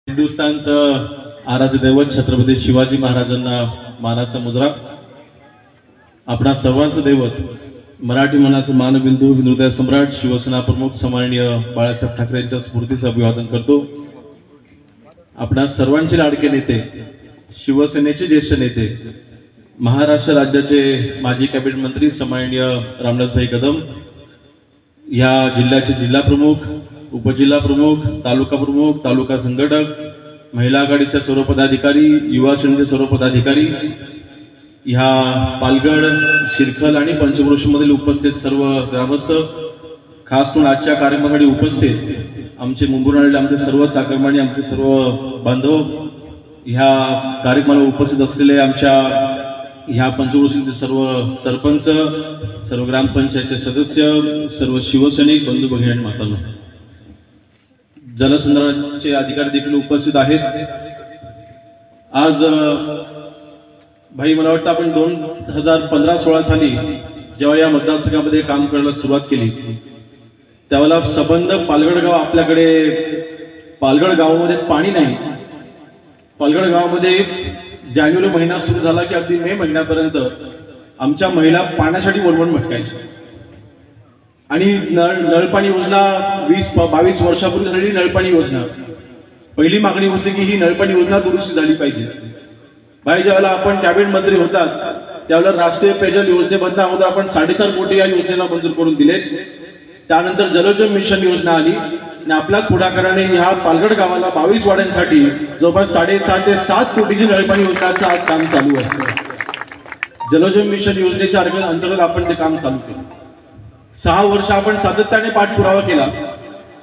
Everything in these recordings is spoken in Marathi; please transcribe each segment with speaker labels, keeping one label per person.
Speaker 1: हिंदुस्थानचं आराध्य दैवत छत्रपती शिवाजी महाराजांना मानाचा मुजरा. आपणा सर्वांचं दैवत, मराठी मनाचं मानबिंदू, हृदय सम्राट, शिवसेना प्रमुख सन्माननीय बाळासाहेब ठाकरे यांच्या स्फूर्तीचं अभिवादन करतो. आपणा सर्वांचे लाडके नेते, शिवसेनेचे ज्येष्ठ नेते, महाराष्ट्र राज्याचे माजी कॅबिनेट मंत्री सन्माननीय रामदासभाई कदम, या जिल्ह्याचे जिल्हा प्रमुख, उपजिल्हा प्रमुख, तालुका प्रमुख, तालुका संघटक, महिला आघाडीच्या सर्व पदाधिकारी, युवा सेनेचे सर्व पदाधिकारी, ह्या पालघर, शिरखल आणि पंचक्रोशीमधील उपस्थित सर्व ग्रामस्थ, खास करून आजच्या कार्यक्रमासाठी उपस्थित आमचे मुंबईहून आलेले आमचे सर्व चाकरमानी, आमचे सर्व बांधव, ह्या कार्यक्रमाला उपस्थित असलेले आमच्या ह्या पंचक्रोशीचे सर्व सरपंच, सर्व ग्रामपंचायतचे सदस्य, सर्व शिवसैनिक बंधू भगिनी आणि मातांनो, जलसंधारणाचे अधिकारी देखील उपस्थित आहेत. आज भाई मला वाटतं आपण 2015-16 साली जेव्हा या मतदारसंघामध्ये काम करायला सुरुवात केली त्यावेळेला संबंध पालघर गाव, आपल्याकडे पालघर गावामध्ये पाणी नाही. पालघर गावामध्ये जानेवारी महिना सुरू झाला की अगदी मे महिन्यापर्यंत आमच्या महिला पाण्यासाठी वणवण भटकायच्या. आणि नळपाणी योजना 20-22 वर्षापूर्वी झालेली नळपाणी योजना, पहिली मागणी होती की ही नळपाणी योजना दुरुस्ती झाली पाहिजे. भाई ज्यावेळेला आपण कॅबिनेट मंत्री होतात त्यावेळेला राष्ट्रीय पेयजल योजनेबद्दल अगोदर आपण 4.5 कोटी या योजनेला मंजूर करून दिले. त्यानंतर जलजीवन मिशन योजना आली आणि आपल्याच पुढाकाराने ह्या पालघर गावाला 22 वाड्यांसाठी जवळपास 6.5 ते 7 कोटीची नळपाणी योजनेचं आज काम चालू आहे. जलजीवन मिशन योजनेच्या अंतर्गत आपण ते काम चालू केलं. 6 वर्ष आपण सातत्याने पाठपुरावा केला.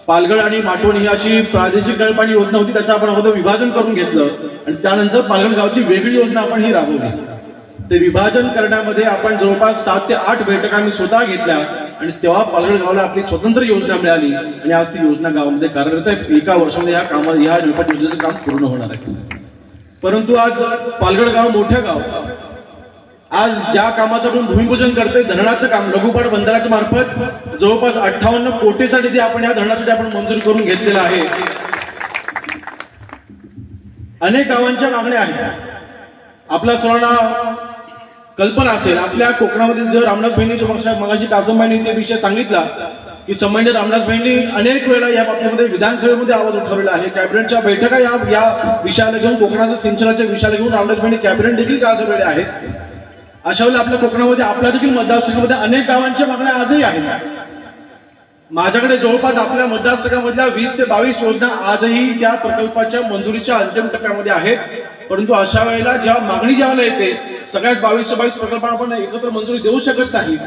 Speaker 1: पालघर आणि माटवण ही अशी प्रादेशिक नळपाणी योजना होती, त्याचं आपण अगोदर विभाजन करून घेतलं आणि त्यानंतर पालघर गावची वेगळी योजना आपण ही राबवली. ते विभाजन करण्यामध्ये आपण जवळपास 7 ते 8 बैठका मी स्वतः घेतल्या आणि तेव्हा पालघर गावाला आपली स्वतंत्र योजना मिळाली आणि आज ती योजना गावामध्ये कार्यरत आहे. एका वर्षामध्ये या नळपाणी योजनेचं काम पूर्ण होणार आहे. परंतु आज पालघर गाव मोठं गाव, आज ज्या कामाचं आपण भूमिपूजन करतोय, धरणाचं काम, लघुपाट बंदराच्या मार्फत जवळपास 58 कोटीचा निधी आपण या धरणासाठी आपण मंजूर करून घेतलेला आहे. अनेक गावांच्या मागण्या आहेत. आपल्या सर्वांना कल्पना असेल, आपल्या कोकणामधील जो रामदासभाईंनी जो मगाशी कासमबाईंनी ते विषय सांगितला की सन्माननीय रामदासभाईंनी अनेक वेळा या बाबतीमध्ये विधानसभेमध्ये आवाज उठवलेला आहे. कॅबिनेटच्या बैठका या विषयाला घेऊन, कोकणाच्या सिंचनाच्या विषयाला घेऊन रामदासभाईंनी कॅबिनेट देखील गाजवलेले आहेत. अशा वेळेला आपल्या कोकणामध्ये, आपल्या देखील मतदारसंघामध्ये अनेक गावांच्या मागण्या आजही आहेत. माझ्याकडे जवळपास आपल्या मतदारसंघामधल्या 20 ते 22 योजना आजही त्या प्रकल्पाच्या मंजुरीच्या अंतिम टप्प्यामध्ये आहेत. परंतु अशा वेळेला जेव्हा मागणी ज्यावेळेला येते, सगळ्याच 22 प्रकल्पांना आपण एकत्र मंजुरी देऊ शकत नाही.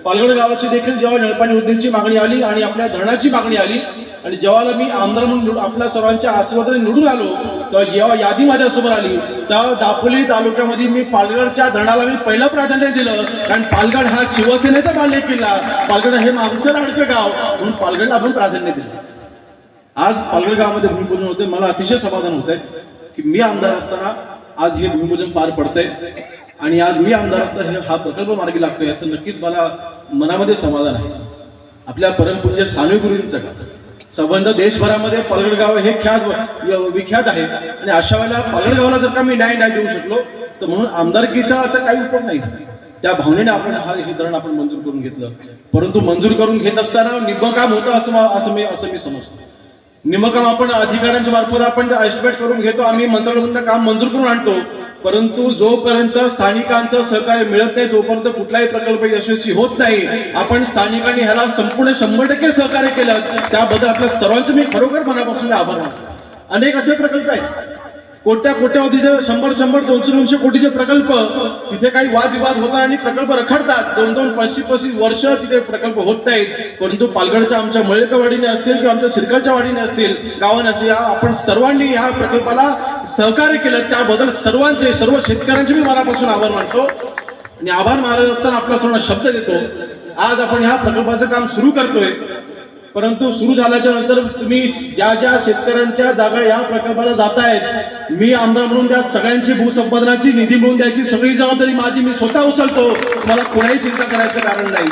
Speaker 1: पालघर गावाची देखील जेव्हा नळपाणी योजनेची मागणी आली आणि आपल्या धरणाची मागणी आली आणि जेव्हा मी आमदार म्हणून आपल्या सर्वांच्या आशीर्वादाने निवडून आलो, तेव्हा जेव्हा यादी माझ्यासमोर आली तेव्हा दापोली तालुक्यामध्ये मी पालघरच्या धरणाला मी पहिलं प्राधान्य दिलं. कारण पालघर हा शिवसेनेचा बालेकिल्ला, पालघर हे आमचं लाडकं गाव म्हणून पालघरला आपण प्राधान्य दिलं. आज पालघर गावामध्ये भूमिपूजन होते. मला अतिशय समाधान होत आहे की मी आमदार असताना आज हे भूमिपूजन पार पडतंय आणि आज मी आमदार असताना हा प्रकल्प मार्गी लागतोय, असं नक्कीच मला मनामध्ये समाधान आहे. आपल्या परमपूज्य साने गुरुजींचा संबंध देशभरामध्ये पालघर गाव हे विख्यात आहे आणि अशा वेळेला पालघर गावाला जर का मी न्याय देऊ शकलो तर म्हणून आमदारकीचा आता काही उपयोग नाही. त्या भावनेने आपण हे धरण आपण मंजूर करून घेतलं. परंतु मंजूर करून घेत असताना निम्म काम होतं असं मी समजतो. निम्म काम आपण अधिकाऱ्यांच्या मार्फत आपण एस्टिमेट करून घेतो, आम्ही मंत्रालयातून काम मंजूर करून आणतो. परंतु जोपर्यंत स्थानिकांचं सहकार्य मिळत नाही तोपर्यंत कुठलाही प्रकल्प यशस्वी होत नाही. आपण स्थानिकांनी ह्याला संपूर्ण 100% सहकार्य केलं, त्याबद्दल आपल्या सर्वांचं मी खरोखर मनापासून आभार मानतो. अनेक असे प्रकल्प आहेत, कोट्यावधीचे 100-200 कोटीचे प्रकल्प, तिथे काही वादविवाद होतात आणि प्रकल्प रखडतात. 2-25 वर्ष तिथे प्रकल्प होत नाहीत. परंतु पालघरच्या आमच्या मळेकवाडीने असतील किंवा आमच्या सिरकलच्या वाडीने असतील, गावाने असतील, आपण सर्वांनी ह्या प्रकल्पाला सहकार्य केलं, त्याबद्दल सर्व शेतकऱ्यांचे मी मनापासून आभार मानतो. आणि आभार मानत असताना आपल्या सर्वांना शब्द देतो, आज आपण ह्या प्रकल्पाचं काम सुरू करतोय. परंतु सुरू झाल्याच्या नंतर तुम्ही ज्या शेतकऱ्यांच्या जागा या प्रकल्पाला जात आहेत, मी आमदार म्हणून त्या सगळ्यांची भूसंपादनाची निधी मिळवून द्यायची सगळी जबाबदारी माझी मी स्वतः उचलतो. मला कोणाही चिंता करायचं कारण नाही.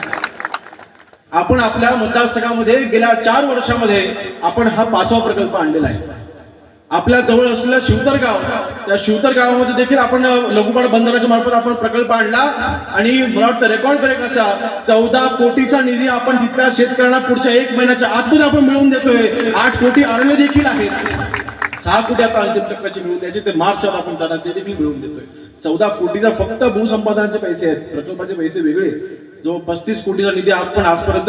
Speaker 1: आपण आपल्या मतदारसंघामध्ये गेल्या 4 वर्षामध्ये आपण हा 5वा प्रकल्प आणलेला आहे. आपल्या जवळ असलेलं शिवतर गाव, त्या शिवतर गावामध्ये देखील आपण लघुपाट बंदराच्या मार्फत आपण प्रकल्प आणला आणि मला वाटतं रेकॉर्ड ब्रेक असा 14 कोटीचा निधी आपण तिथल्या शेतकऱ्यांना पुढच्या 1 महिन्याच्या आतमध्ये आपण मिळवून देतोय. 8 कोटी आलेले देखील आहेत. 6 कोटी आता अंतिम टप्प्याचे मिळवून द्यायचे, ते मार्चवर आपण त्यांना ते देखील मिळवून देतोय. 14 कोटीचा फक्त भूसंपादनाचे पैसे आहेत, प्रकल्पाचे पैसे वेगळे. जो 35 कोटीचा निधी आपण आजपर्यंत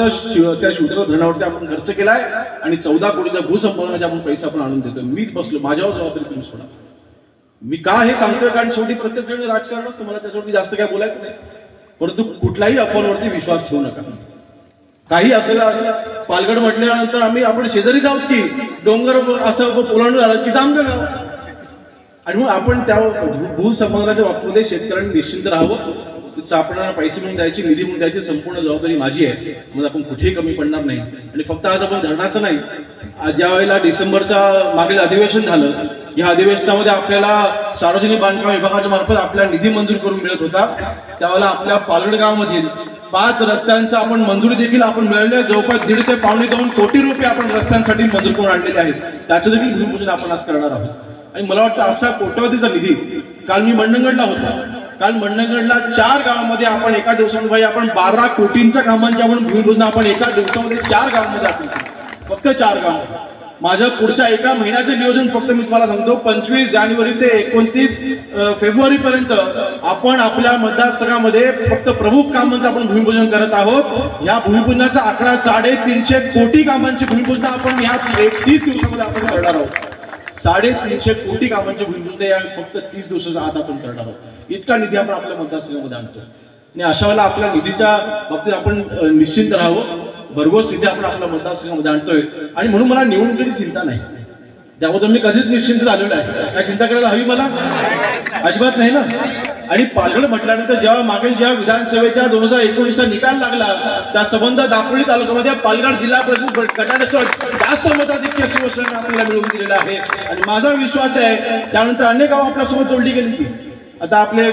Speaker 1: त्या शिवतर धरणावरती आपण खर्च केलाय आणि 14 कोटीचा भूसंपादनाचे आपण पैसे आपण आणून देतोय. मीच बसलो, माझ्यावर जबाबदारी तुम्ही सोडा. मी का हे सांगतोय, कारण शेवटी प्रत्येक जण राजकारणच, तुम्हाला त्याच्यावरती जास्त काय बोलायचं नाही. परंतु कुठल्याही अफवांवरती विश्वास ठेवू नका. काही असेल, पालघर म्हटल्यानंतर आपण शेजारीच आहोत की, डोंगर असं ओलांडून आलं की जामगर गाव. आणि मग आपण त्या भूसंपादनाच्या बाबतीमध्ये शेतकऱ्यांनी निश्चिंत राहावं. आपल्याला पैसे म्हणून द्यायची, निधी म्हणून द्यायची संपूर्ण जबाबदारी माझी आहे. मग आपण कुठेही कमी पडणार नाही. आणि फक्त आज आपण धरणाचं नाही, आज ज्या वेळेला डिसेंबरचा मागील अधिवेशन झालं, या अधिवेशनामध्ये आपल्याला सार्वजनिक बांधकाम विभागाच्या मार्फत आपल्याला निधी मंजूर करून मिळत होता. त्यावेळेला आपल्या पालघर गावामधील 5 रस्त्यांचा आपण मंजुरी देखील आपण मिळालेल्या जवळपास 1.5 ते 2.25 कोटी रुपये आपण रस्त्यांसाठी मंजूर करून आणलेले आहेत. त्याचं देखील भूमिपूजन आपण आज करणार आहोत. आणि मला वाटतं असा कोट्यवधीचा निधी, काल मी मंडणगडला होता, काल मंडणगडला 4 गावांमध्ये आपण एका दिवसामध्ये आपण 12 कोटींच्या कामांची आपण भूमिपूजन आपण एका दिवसामध्ये 4 गावांमध्ये आपण फक्त 4 गाव. माझ्या पुढच्या एका महिन्याचे नियोजन फक्त मी तुम्हाला सांगतो, 25 जानेवारी ते 29 फेब्रुवारी पर्यंत आपण आपल्या मतदारसंघामध्ये फक्त प्रमुख कामांचं आपण भूमिपूजन करत आहोत. या भूमिपूजनाचा आकडा 350 कोटी कामांची भूमिपूजन आपण या 30 दिवसामध्ये आपण करणार आहोत. 350 कोटी कामांची भूमिपूजन या फक्त 30 दिवसाच्या आत आपण करणार आहोत. इतका निधी आपण आपल्या मतदारसंघामध्ये आणतो. आणि अशा वेळेला आपल्या निधीच्या बाबतीत आपण निश्चिंत राहावं. भरघोस निधी आपण आपल्या मतदारसंघामध्ये आणतोय आणि म्हणून मला निवडणुकीची चिंता नाही. त्याबद्दल मी कधीच निश्चिंत झालेलो आहे. काय चिंता करायला हवी मला? अजिबात नाही ना. आणि पालघर म्हटल्यानंतर जेव्हा मागील विधानसभेच्या 2019चा निकाल लागला, त्या संबंध दापोली तालुक्यामध्ये पालघर जिल्हा परिषद गटाने जास्त मताधिक्य शिवसेनेने आपल्याला मिळवून दिलेलं आहे. आणि माझा विश्वास आहे त्यानंतर अनेक गावं आपल्यासोबत जोडली गेली. आता आपले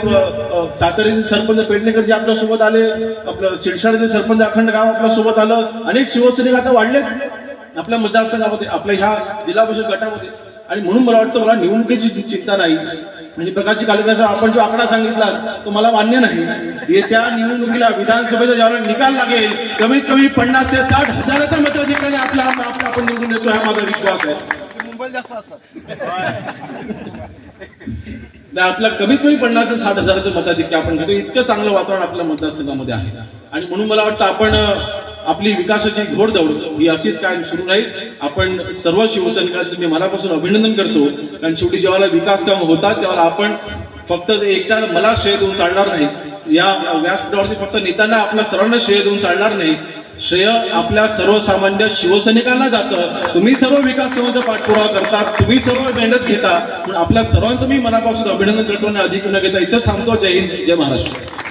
Speaker 1: साताऱ्याचे सरपंच पेडणेकर जे आपल्यासोबत आले, आपलं शिरसाळचे सरपंच अखंड गाव आपल्यासोबत आलं. अनेक शिवसैनिक आता वाढले आपल्या मतदारसंघामध्ये, आपल्या ह्या जिल्हा परिषद गटामध्ये. आणि म्हणून मला वाटतं मला निवडणुकीची चिंता नाही. म्हणजे प्रकारची कार्यक्रमाचा आपण जो आकडा सांगितला तो मला मान्य नाही. येत्या निवडणुकीला विधानसभेचा ज्यावेळेला निकाल लागेल, कमीत कमी 50 ते 60 हजाराच्या मताधिक्याने आपण निवडून येतो, हा माझा विश्वास आहे. मुंबईत जास्त असतात आपला कमीत कमी 50 ते 60 हजाराचं मताधिक्य आपण घेतो. इतकं चांगलं वातावरण आपल्या मतदारसंघामध्ये आहे. आणि म्हणून मला वाटतं आपण आपली विकासाची घोडदौड ही अशीच कायम सुरू राहील. आपण सर्व शिवसैनिकांचं मी मनापासून अभिनंदन करतो, कारण शेवटी जेव्हा विकास काम होतात तेव्हा आपण फक्त एकट्या मला श्रेय देऊन चालणार नाही. या व्यासपीठावरती फक्त नेत्यांना आपल्या सर्वांना श्रेय देऊन चालणार नाही. श्रेय आपल्या सर्वसामान्य शिवसैनिकांना जातं. तुम्ही सर्व विकास कामांचा पाठपुरावा करतात, तुम्ही सर्व मेहनत घेता. म्हणून आपल्या सर्वांचं मी मनापासून अभिनंदन करतो आणि अधिक न घेता इथंच थांबतो. जय हिंद, जय महाराष्ट्र.